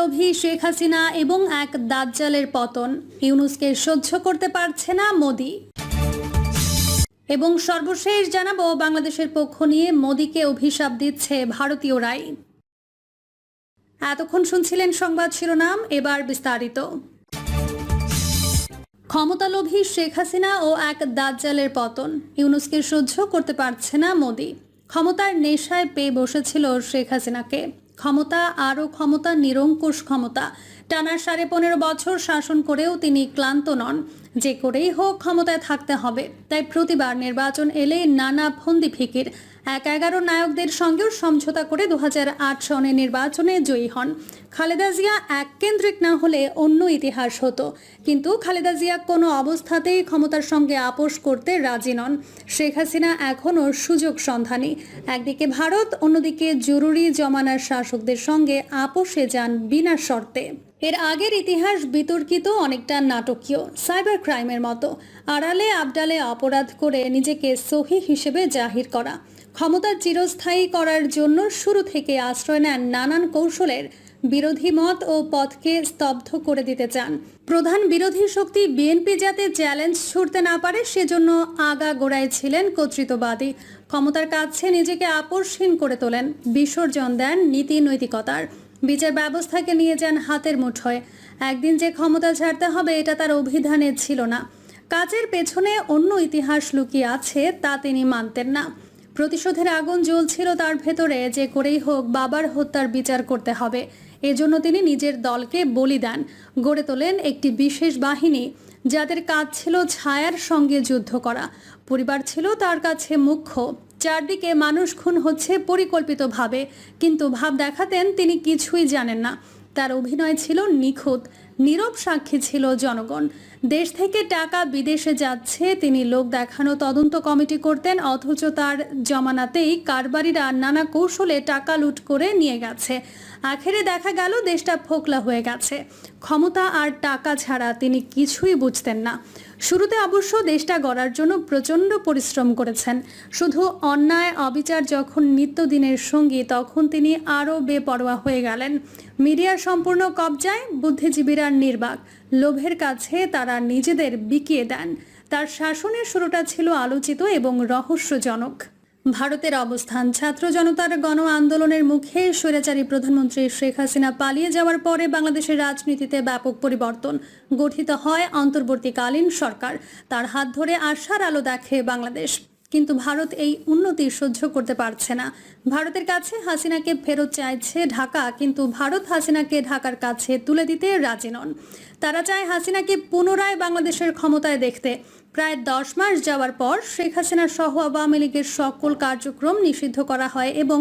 ক্ষমতালোভী শেখ হাসিনা এবং এক দাজ্জালের পতন। ইউনূসকে সহ্য করতে পারছে না মোদি। এবং সর্বশেষ জানাবো বাংলাদেশের পক্ষ নিয়ে মোদিকে অভিশাপ দিচ্ছে ভারতীয়রাই। এতক্ষণ শুনছিলেন সংবাদ শিরোনাম, এবার বিস্তারিত। ক্ষমতালোভী শেখ হাসিনা ও এক দাজ্জালের পতন। ইউনূসকে সহ্য করতে পারছে না মোদি। ক্ষমতার নেশায় পেয়ে বসেছিল শেখ হাসিনাকে। ক্ষমতা, আরও ক্ষমতা, নিরঙ্কুশ ক্ষমতা। টানা 15.5 বছর শাসন করেও তিনি ক্লান্ত নন। যে করেই হোক ক্ষমতায় থাকতে হবে। তাই প্রতিবার নির্বাচন এলে নানা ফন্দি ফিকির। 11 নায়কদের সঙ্গেও সমঝোতা করে 2008 সনে নির্বাচনে জয়ী হন। খালেদা জিয়া এককেন্দ্রিক না হলে অন্য ইতিহাস হতো, কিন্তু খালেদা জিয়া কোনো অবস্থাতেই ক্ষমতার সঙ্গে আপোষ করতে রাজি নন। শেখ হাসিনা এখনও সুযোগ সন্ধানী। একদিকে ভারত, অন্যদিকে জরুরি জমানার শাসকদের সঙ্গে আপোষে যান বিনা শর্তে। এর আগের ইতিহাস বিতর্কিত, অনেকটা নাটকীয়, সাইবার ক্রাইমের মতো। আড়ালে আবডালে অপরাধ করে নিজেকে সহি হিসেবে জাহির করা। ক্ষমতা চিরস্থায়ী করার জন্য শুরু থেকে আশ্রয় নেন নানান কৌশলের। বিরোধী মত ও পথকে স্তব্ধ করে দিতে চান। প্রধান বিরোধী শক্তি বিএনপি যাতে চ্যালেঞ্জ ছুড়তে না পারে সেজন্য আগাগোড়ায় ছিলেন কর্তৃত্ববাদী। ক্ষমতার কাছে নিজেকে আপোষহীন করে তোলেন। বিসর্জন দেন নীতি নৈতিকতার। বিচার ব্যবস্থাকে নিয়ে যান হাতের মুঠোয়। একদিন যে ক্ষমতা ছাড়তে হবে এটা তার অভিধানে ছিল না। কাজের পেছনে অন্য ইতিহাস লুকিয়ে আছে তা তিনি মানতেন না। প্রতিশোধের আগুন জ্বলছিল তার ভেতরে। যে করেই হোক বাবার হত্যার বিচার করতে হবে। এজন্য তিনি নিজের দলকে বলি দেন। গড়ে তোলেন একটি বিশেষ বাহিনী যাদের কাজ ছিল ছায়ার সঙ্গে যুদ্ধ করা। পরিবার ছিল তার কাছে মুখ্য। চারদিকে মানুষ খুন হচ্ছে পরিকল্পিতভাবে, কিন্তু ভাব দেখাতেন তিনি কিছুই জানেন না। তার অভিনয় ছিল নিখুঁত। নীরব সাক্ষী ছিল জনগণ। দেশ থেকে টাকা বিদেশে যাচ্ছে, তিনি লোক দেখানো তদন্ত কমিটি করতেন, অথচ তার জমানাতেই কারবারিরা নানা কৌশলে টাকা লুট করে নিয়ে গেছে। আখেরে দেখা গেল দেশটা ফোকলা হয়ে গেছে। ক্ষমতা আর টাকা ছাড়া তিনি কিছুই বুঝতেন না। শুরুতে অবশ্য দেশটা গড়ার জন্য প্রচণ্ড পরিশ্রম করেছেন। শুধু অন্যায় অবিচার যখন নিত্যদিনের সঙ্গী, তখন তিনি আরও বেপরোয়া হয়ে গেলেন। মিডিয়ার সম্পূর্ণ কবজায়, বুদ্ধিজীবীরা নির্বাক। লোভের কাছে তারা নিজেদের বিকিয়ে দেন। তার শাসনের শুরুটা ছিল আলোচিত এবং রহস্যজনক। ভারতের অবস্থান। ছাত্র জনতার গণ আন্দোলনের মুখে স্বৈরাচারী প্রধানমন্ত্রী শেখ হাসিনা পালিয়ে যাওয়ার পরে বাংলাদেশের রাজনীতিতে ব্যাপক পরিবর্তন। গঠিত হয় অন্তর্বর্তীকালীন সরকার। তার হাত ধরে আশার আলো দেখে বাংলাদেশ। কিন্তু ভারত এই উন্নতি সহ্য করতে পারছে না। ভারতের কাছে হাসিনাকে ফেরত চাইছে ঢাকা, কিন্তু ভারত হাসিনাকে ঢাকার কাছে তুলে দিতে রাজি নন। তারা চায় হাসিনাকে পুনরায় বাংলাদেশের ক্ষমতায় দেখতে। প্রায় 10 মাস যাওয়ার পর শেখ হাসিনা সহ আওয়ামী লীগের সকল কার্যক্রম নিষিদ্ধ করা হয় এবং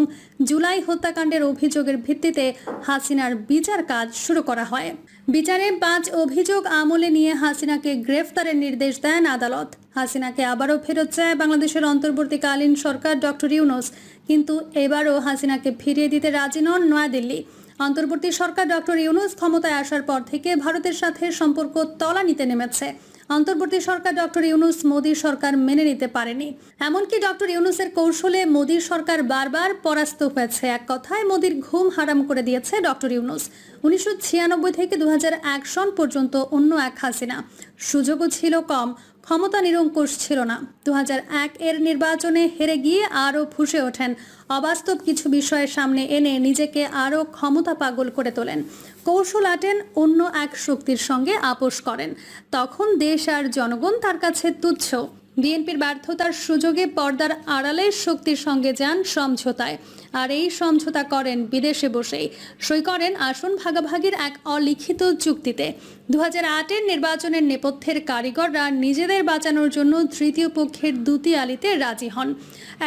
জুলাই হত্যাকাণ্ডের অভিযোগের ভিত্তিতে হাসিনার বিচার কাজ শুরু করা হয়। বিচারে 5 অভিযোগ আমলে নিয়ে হাসিনাকে গ্রেফতারের নির্দেশ দেন আদালত। হাসিনাকে আবারও ফেরত চায় বাংলাদেশের অন্তর্বর্তীকালীন সরকার ডক্টর ইউনূস, কিন্তু এবারও হাসিনাকে ফিরিয়ে দিতে রাজি নন নয়াদিল্লি। অন্তর্বর্তী সরকার ডক্টর ইউনূস ক্ষমতায় আসার পর থেকে ভারতের সাথে সম্পর্ক তলানিতে নেমেছে। অন্তর্বর্তী সরকার ডক্টর ইউনূস মোদী সরকার মেনে নিতে পারেনি। এমনকি ডক্টর ইউনূসের কৌশলে মোদী সরকার বারবার পরাস্ত হয়েছে। এক কথায় মোদীর ঘুম হারাম করে দিয়েছে ডক্টর ইউনূস। 1996 থেকে 2001 সন পর্যন্ত অন্য এক হাসিনা। সুযোগও ছিল কম, ক্ষমতা নিরঙ্কুশ ছিল না। 2001 এর নির্বাচনে হেরে গিয়ে আরও ফুঁসে ওঠেন। অবাস্তব কিছু বিষয়ের সামনে এনে নিজেকে আরও ক্ষমতা পাগল করে তোলেন। কৌশল আটেন, অন্য এক শক্তির সঙ্গে আপোষ করেন। তখন দেশ আর জনগণ তার কাছে তুচ্ছ। বিএনপির ব্যর্থতার সুযোগে পর্দার আড়ালে শক্তির সঙ্গে যান সমঝোতায়। আর এই সমঝোতা করেন বিদেশে বসেই। সই করেন আসন ভাগাভাগির এক অলিখিত চুক্তিতে। 2008 নির্বাচনের নেপথ্যের কারিগররা নিজেদের বাঁচানোর জন্য তৃতীয় পক্ষের দুতিয়ালিতে রাজি হন।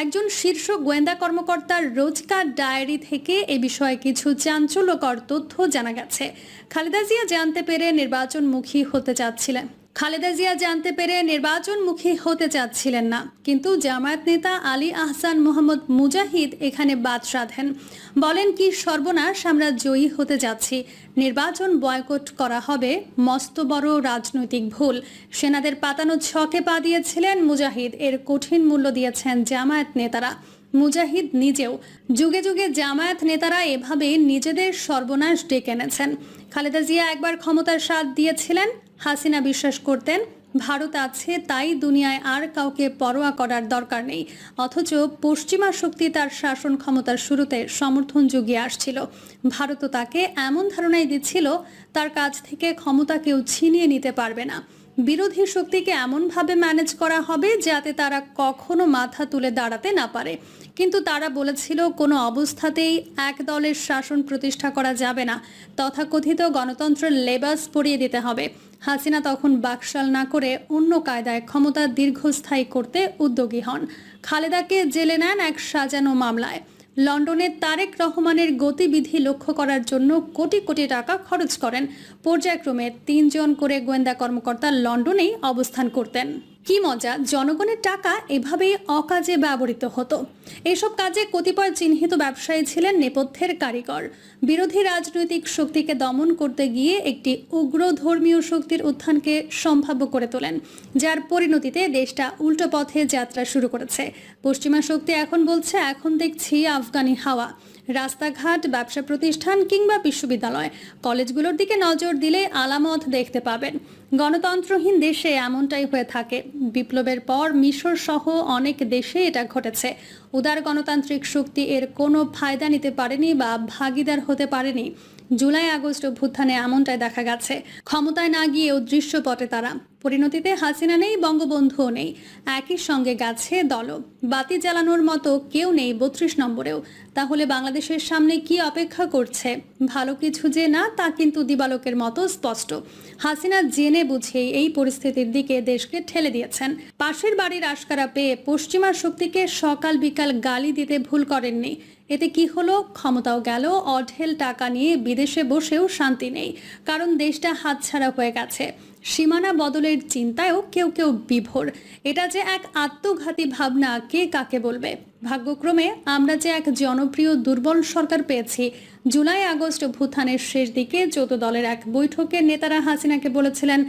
একজন শীর্ষ গোয়েন্দা কর্মকর্তার রোজকার ডায়েরি থেকে এ বিষয়ে কিছু চাঞ্চল্যকর তথ্য জানা গেছে। খালেদা জিয়া জানতে পেরে নির্বাচনমুখী হতে চাচ্ছিলেন না, কিন্তু জামায়াত নেতা আলী আহসান মোহাম্মদ মুজাহিদ এখানে বাদ সাধেন। বলেন, কি সর্বনাশ, আমরা জয়ী হতে যাচ্ছি, নির্বাচন বয়কট করা হবে, মস্ত বড় রাজনৈতিক ভুল। সেনাদের পাতানো ছকে পা দিয়েছিলেন মুজাহিদ, এর কঠিন মূল্য দিয়েছেন জামায়াত নেতারা। মুজাহিদ নিজেও। যুগে যুগে জামায়াত নেতারা এভাবে নিজেদের সর্বনাশ ডেকে এনেছেন। খালেদা জিয়া একবার ক্ষমতার স্বাদ দিয়েছিলেন। হাসিনা বিশ্বাস করতেন ভারত আছে তাই দুনিয়ায় আর কাউকে পরোয়া করার দরকার নেই, অথচ পশ্চিমা শক্তি তার শাসন ক্ষমতার শুরুতে সমর্থন জুগিয়ে আসছিল। ভারতও তাকে এমন ধারণাই দিচ্ছিল তার কাছ থেকে ক্ষমতা কেউ ছিনিয়ে নিতে পারবে না। বিরোধী শক্তিকে এমনভাবে ম্যানেজ করা হবে যাতে তারা কখনো মাথা তুলে দাঁড়াতে না পারে। কিন্তু তারা বলেছিল কোনো অবস্থাতেই এক দলের শাসন প্রতিষ্ঠা করা যাবে না, তথাকথিত গণতন্ত্রের লেবাস পরিয়ে দিতে হবে। হাসিনা তখন বাকশাল না করে অন্য কায়দায় ক্ষমতা দীর্ঘস্থায়ী করতে উদ্যোগী হন। খালেদাকে জেলে নেন এক সাজানো মামলায়। লন্ডনে তারেক রহমানের গতিবিধি লক্ষ্য করার জন্য কোটি কোটি টাকা খরচ করেন। পর্যায়ক্রমে 3 জন করে গোয়েন্দা কর্মকর্তা লন্ডনেই অবস্থান করতেন। কি মজা, জনগণের টাকা এভাবেই অকাজে ব্যবহৃত হতো। এসব কাজে কতিপয় চিহ্নিত ব্যবসায়ী ছিলেন নেপথ্যের কারিগর। বিরোধী রাজনৈতিক শক্তিকে দমন করতে গিয়ে একটি উগ্র ধর্মীয় শক্তির উত্থানকে সম্ভাব্য করে তোলেন, যার পরিণতিতে দেশটা উল্টো পথে যাত্রা শুরু করেছে। পশ্চিমা শক্তি এখন বলছে, এখন দেখছি আফগানি হাওয়া। রাস্তাঘাট, ব্যবসা প্রতিষ্ঠান কিংবা বিশ্ববিদ্যালয়, কলেজগুলোর দিকে নজর দিলে আলামত দেখতে পাবেন। গণতন্ত্রহীন দেশে এমনটাই হয়ে থাকে। বিপ্লবের পর মিশর সহ অনেক দেশে এটা ঘটেছে। উদার গণতান্ত্রিক শক্তি এর কোনো ফায়দা নিতে পারেনি বা ভাগিদার হতে পারেনি। জুলাই আগস্ট অভ্যুত্থানে এমনটাই দেখা গেছে। ক্ষমতায় না গিয়েও দৃশ্যপটে তারা। পরিণতিতে হাসিনা নেই, বঙ্গবন্ধুও নেই, একই সঙ্গে গেছে দলও। বাতি জ্বালানোর মতো কেউ নেই 32 নম্বরেও। তাহলে বাংলাদেশের সামনে কি অপেক্ষা করছে? ভালো কিছু যে না তা কিন্তু দিবালোকের মতো স্পষ্ট। হাসিনা জেনে বুঝেই এই পরিস্থিতির দিকে দেশকে ঠেলে দিয়েছেন। পাশের বাড়ির আশকারা পেয়ে পশ্চিমা শক্তিকে সকাল বিকাল গালি দিতে ভুল করেননি। এতে কি হলো? ক্ষমতাও গেল, অঢেল টাকা নিয়ে বিদেশে বসেও শান্তি নেই, কারণ দেশটা হাতছাড়া হয়ে গেছে। সীমানা বদলের চিন্তায়ও কেউ কেউ বিভোর। এটা যে এক আত্মঘাতী ভাবনা কে কাকে বলবে? ভাগ্যক্রমে আমরা যে এক জনপ্রিয় দুর্বল সরকার পেয়েছি। জুলাই আগস্ট অভ্যুত্থানের শেষ দিকে 14 দলের এক বৈঠকে নেতারা হাসিনাকে বলেছিলেন,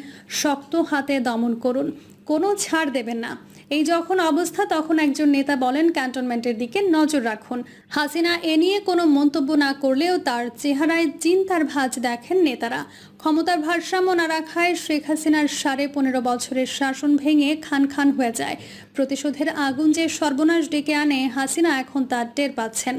শক্ত হাতে দমন করুন, কোনো ছাড় দেবেন না। এই যখন অবস্থা, তখন একজন নেতা বলেন ক্যান্টনমেন্টের দিকে নজর রাখুন। হাসিনা এ নিয়ে কোনো মন্তব্য না করলেও তার চেহারায় চিন্তার ভাঁজ দেখেন নেতারা। ক্ষমতার ভারসাম্য না রাখায় শেখ হাসিনার 15.5 বছরের শাসন ভেঙে খান খান হয়ে যায়। প্রতিশোধের আগুন যে সর্বনাশ ডেকে আনে, হাসিনা এখন তার টের পাচ্ছেন।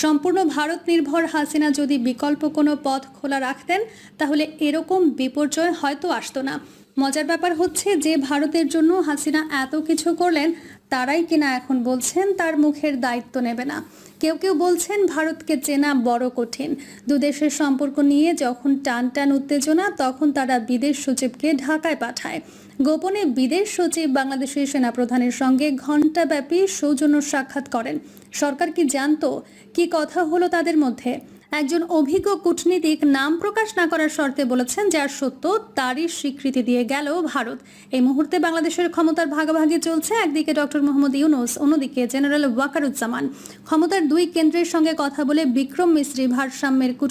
সম্পূর্ণ ভারত নির্ভর হাসিনা যদি বিকল্প কোনো পথ খোলা রাখতেন, তাহলে এরকম বিপর্যয় হয়তো আসতো না। মজার ব্যাপার হচ্ছে, যে ভারতের জন্য হাসিনা এত কিছু করলেন, তারাই কিনা এখন বলছেন তার মুখের দায়িত্ব নেবে না। কেউ কেউ বলছেন ভারতকে চেনা বড় কঠিন। দুদেশের সম্পর্ক নিয়ে যখন টান টান উত্তেজনা, তখন তারা বিদেশ সচিবকে ঢাকায় পাঠায়। গোপনে বিদেশ সচিব বাংলাদেশের সেনাপ্রধানের সঙ্গে ঘণ্টাব্যাপী সৌজন্য সাক্ষাৎ করেন। সরকার কি জানতো? কি কথা হলো তাদের মধ্যে? একজন অভিজ্ঞ কূটনীতিক নাম প্রকাশ না করার শর্তে বলেছেন, যার সত্য তারই স্বীকৃতি দিয়ে গেল ভারত। এই মুহূর্তে বাংলাদেশের ক্ষমতার ভাগাভাগি চলছে। একদিকে ডক্টর মোহাম্মদ ইউনূস, অন্যদিকে জেনারেল ওয়াকারুজ্জামান। ক্ষমতার দুই কেন্দ্রের সঙ্গে কথা বলে বিক্রম মিস্ত্রি ভারসাম্যের